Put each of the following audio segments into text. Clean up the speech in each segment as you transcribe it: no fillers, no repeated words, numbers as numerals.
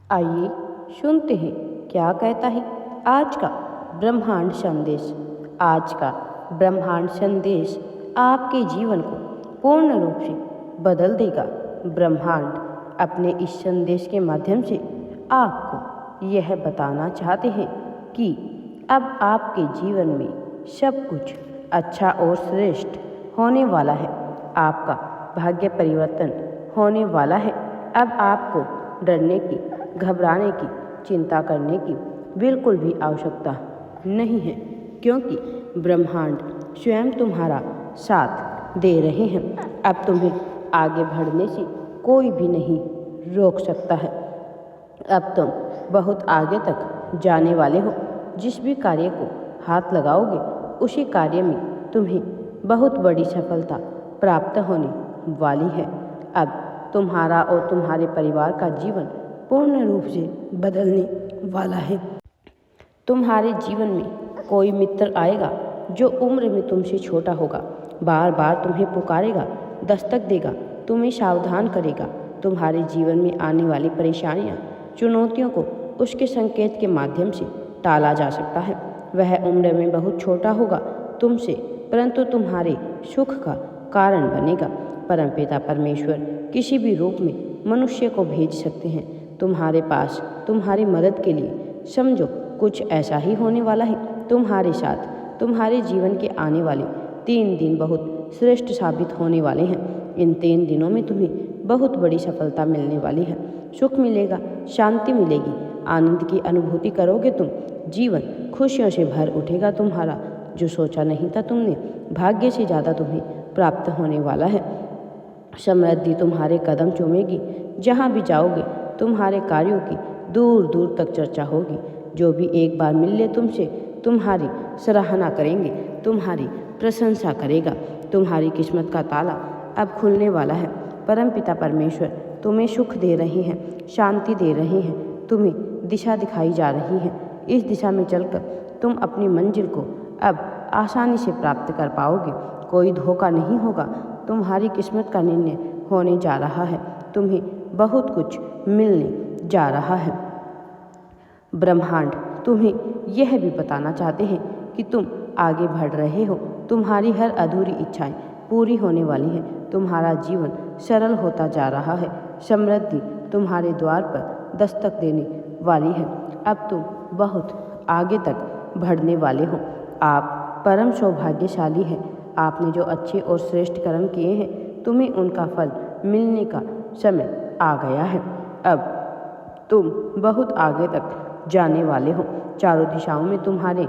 आइए सुनते हैं क्या कहता है आज का ब्रह्मांड संदेश। आज का ब्रह्मांड संदेश आपके जीवन को पूर्ण रूप से बदल देगा। ब्रह्मांड अपने इस संदेश के माध्यम से आपको यह बताना चाहते हैं कि अब आपके जीवन में सब कुछ अच्छा और श्रेष्ठ होने वाला है। आपका भाग्य परिवर्तन होने वाला है। अब आपको डरने की, घबराने की, चिंता करने की बिल्कुल भी आवश्यकता नहीं है, क्योंकि ब्रह्मांड स्वयं तुम्हारा साथ दे रहे हैं। अब तुम्हें आगे बढ़ने से कोई भी नहीं रोक सकता है। अब तुम बहुत आगे तक जाने वाले हो। जिस भी कार्य को हाथ लगाओगे उसी कार्य में तुम्हें बहुत बड़ी सफलता प्राप्त होने वाली है। अब तुम्हारा और तुम्हारे परिवार का जीवन पूर्ण रूप से बदलने वाला है। तुम्हारे जीवन में कोई मित्र आएगा जो उम्र में तुमसे छोटा होगा, बार बार तुम्हें पुकारेगा, दस्तक देगा, तुम्हें सावधान करेगा। तुम्हारे जीवन में आने वाली परेशानियां, चुनौतियों को उसके संकेत के माध्यम से टाला जा सकता है। वह उम्र में बहुत छोटा होगा तुमसे, परंतु तुम्हारे सुख का कारण बनेगा। परमपिता परमेश्वर किसी भी रूप में मनुष्य को भेज सकते हैं तुम्हारे पास तुम्हारी मदद के लिए। समझो कुछ ऐसा ही होने वाला है तुम्हारे साथ। तुम्हारे जीवन के आने वाले 3 दिन बहुत श्रेष्ठ साबित होने वाले हैं। इन 3 दिनों में तुम्हें बहुत बड़ी सफलता मिलने वाली है। सुख मिलेगा, शांति मिलेगी, आनंद की अनुभूति करोगे तुम। जीवन खुशियों से भर उठेगा तुम्हारा। जो सोचा नहीं था तुमने, भाग्य से ज़्यादा तुम्हें प्राप्त होने वाला है। समृद्धि तुम्हारे कदम चूमेगी। जहाँ भी जाओगे तुम्हारे कार्यों की दूर दूर तक चर्चा होगी। जो भी एक बार मिल ले तुमसे, तुम्हारी सराहना करेंगे, तुम्हारी प्रशंसा करेगा। तुम्हारी किस्मत का ताला अब खुलने वाला है। परमपिता परमेश्वर तुम्हें सुख दे रहे हैं, शांति दे रहे हैं, तुम्हें दिशा दिखाई जा रही है। इस दिशा में चलकर तुम अपनी मंजिल को अब आसानी से प्राप्त कर पाओगे। कोई धोखा नहीं होगा। तुम्हारी किस्मत का निर्णय होने जा रहा है। तुम्हें बहुत कुछ मिलने जा रहा है। ब्रह्मांड तुम्हें यह भी बताना चाहते हैं कि तुम आगे बढ़ रहे हो। तुम्हारी हर अधूरी इच्छाएं पूरी होने वाली है। तुम्हारा जीवन सरल होता जा रहा है। समृद्धि तुम्हारे द्वार पर दस्तक देने वाली है। अब तुम बहुत आगे तक बढ़ने वाले हो। आप परम सौभाग्यशाली हैं। आपने जो अच्छे और श्रेष्ठ कर्म किए हैं, तुम्हें उनका फल मिलने का समय आ गया है। अब तुम बहुत आगे तक जाने वाले हो। चारों दिशाओं में तुम्हारे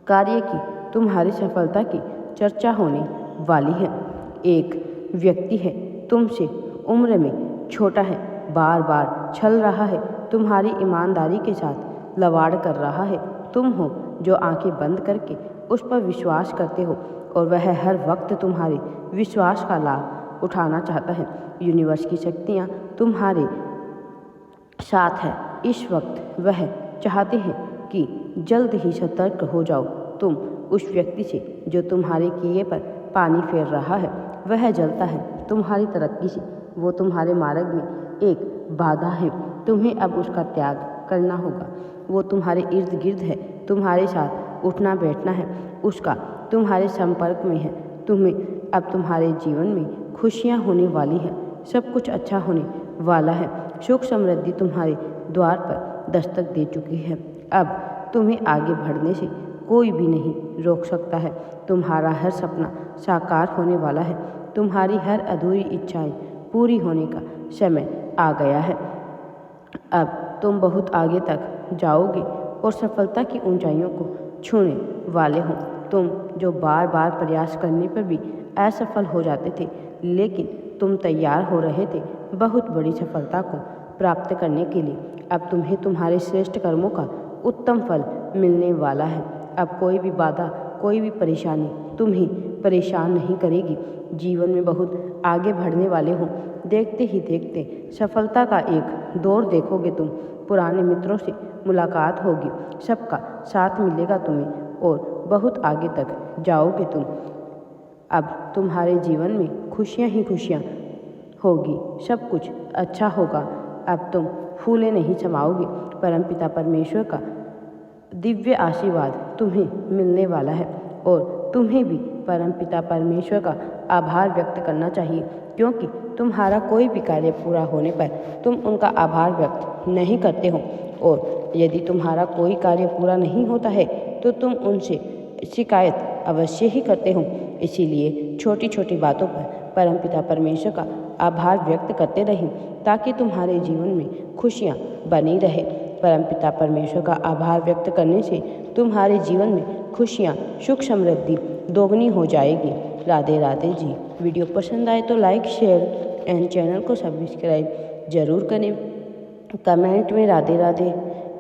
कार्य की, तुम्हारी सफलता की चर्चा होने वाली है। एक व्यक्ति है तुमसे उम्र में छोटा है, बार बार छल रहा है, तुम्हारी ईमानदारी के साथ लवाड़ कर रहा है। तुम हो जो आंखें बंद करके उस पर विश्वास करते हो, और वह हर वक्त तुम्हारे विश्वास का लाभ उठाना चाहता है। यूनिवर्स की शक्तियाँ तुम्हारे साथ है। इस वक्त वह चाहते हैं कि जल्द ही सतर्क हो जाओ। तुम उस व्यक्ति से जो तुम्हारे किए पर पानी फेर रहा है, वह जलता है तुम्हारी तरक्की से। वो तुम्हारे मार्ग में एक बाधा है। तुम्हें अब उसका त्याग करना होगा। वो तुम्हारे इर्द गिर्द है, तुम्हारे साथ उठना बैठना है उसका, तुम्हारे संपर्क में है। तुम्हें अब तुम्हारे जीवन में खुशियाँ होने वाली है। सब कुछ अच्छा होने वाला है। सुख समृद्धि तुम्हारे द्वार पर दस्तक दे चुकी है। अब तुम्हें आगे बढ़ने से कोई भी नहीं रोक सकता है। तुम्हारा हर सपना साकार होने वाला है। तुम्हारी हर अधूरी इच्छाएं पूरी होने का समय आ गया है। अब तुम बहुत आगे तक जाओगे और सफलता की ऊंचाइयों को छूने वाले हो। तुम जो बार बार प्रयास करने पर भी असफल हो जाते थे, लेकिन तुम तैयार हो रहे थे बहुत बड़ी सफलता को प्राप्त करने के लिए। अब तुम्हें तुम्हारे श्रेष्ठ कर्मों का उत्तम फल मिलने वाला है। अब कोई भी बाधा, कोई भी परेशानी तुम्हें परेशान नहीं करेगी। जीवन में बहुत आगे बढ़ने वाले हो। देखते ही देखते सफलता का एक दौर देखोगे तुम। पुराने मित्रों से मुलाकात होगी, सबका साथ मिलेगा तुम्हें और बहुत आगे तक जाओगे तुम। अब तुम्हारे जीवन में खुशियाँ ही खुशियाँ होगी। सब कुछ अच्छा होगा। अब तुम फूले नहीं समाओगे। परमपिता परमेश्वर का दिव्य आशीर्वाद तुम्हें मिलने वाला है और तुम्हें भी परमपिता परमेश्वर का आभार व्यक्त करना चाहिए, क्योंकि तुम्हारा कोई भी कार्य पूरा होने पर तुम उनका आभार व्यक्त नहीं करते हो, और यदि तुम्हारा कोई कार्य पूरा नहीं होता है तो तुम उनसे शिकायत अवश्य ही करते हो। इसीलिए छोटी छोटी बातों पर परमपिता परमेश्वर का आभार व्यक्त करते रहें, ताकि तुम्हारे जीवन में खुशियाँ बनी रहे। परमपिता परमेश्वर का आभार व्यक्त करने से तुम्हारे जीवन में खुशियाँ, सुख, समृद्धि दोगुनी हो जाएगी। राधे राधे जी। वीडियो पसंद आए तो लाइक, शेयर एंड चैनल को सब्सक्राइब जरूर करें। कमेंट में राधे राधे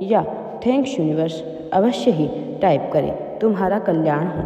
या थैंक्स यूनिवर्स अवश्य ही टाइप करें। तुम्हारा कल्याण हो।